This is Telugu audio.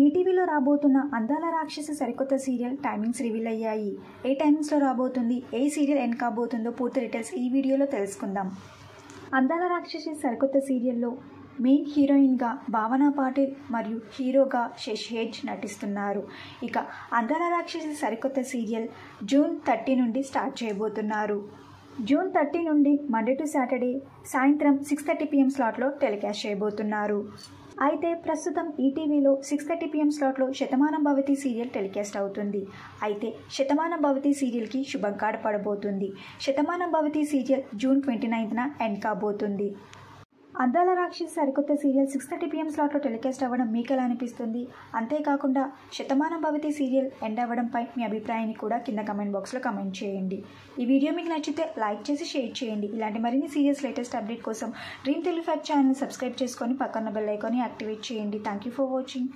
ఈటీవీలో రాబోతున్న అందాల రాక్షసి సరికొత్త సీరియల్ టైమింగ్స్ రివీల్ అయ్యాయి. ఏ టైమింగ్స్లో రాబోతుంది, ఏ సీరియల్ ఎండ్ కాబోతుందో పూర్తి డీటెయిల్స్ ఈ వీడియోలో తెలుసుకుందాం. అందాల రాక్షసి సరికొత్త సీరియల్లో మెయిన్ హీరోయిన్గా భావనా పాటిల్ మరియు హీరోగా శశిహెచ్ నటిస్తున్నారు. ఇక అందాల రాక్షసి సరికొత్త సీరియల్ జూన్ 30 నుండి స్టార్ట్ చేయబోతున్నారు. జూన్ 30 నుండి మండే టు సాటర్డే సాయంత్రం 6:30 PM స్లాట్లో టెలికాస్ట్ చేయబోతున్నారు. అయితే ప్రస్తుతం ఈటీవీలో 6:30 PM స్లాట్లో Shatamanam Bhavati serial telecast అవుతుంది. అయితే శతమానం భవతి సీరియల్కి శుభం card పడబోతుంది. Shatamanam Bhavati serial June 29న end కాబోతుంది. అందాల రాక్షసి సరికొత్త సీరియల్ 6:30 PM స్లాట్లో టెలికాస్ట్ అవ్వడం మీకు ఎలా అనిపిస్తుంది? అంతేకాకుండా శతమానం భవతి సీరియల్ ఎండ్ అవ్వడంపై మీ అభిప్రాయాన్ని కూడా కింద కమెంట్ బాక్స్లో కమెంట్ చేయండి. ఈ వీడియో మీకు నచ్చితే లైక్ చేసి షేర్ చేయండి. ఇలాంటి మరిన్ని సీరియల్స్ లేటెస్ట్ అప్డేట్ కోసం dream Telugu fact channel subscribe చేసుకొని పక్కన బెల్ ఐకాన్ని యాక్టివేట్ చేయండి. Thank you for watching.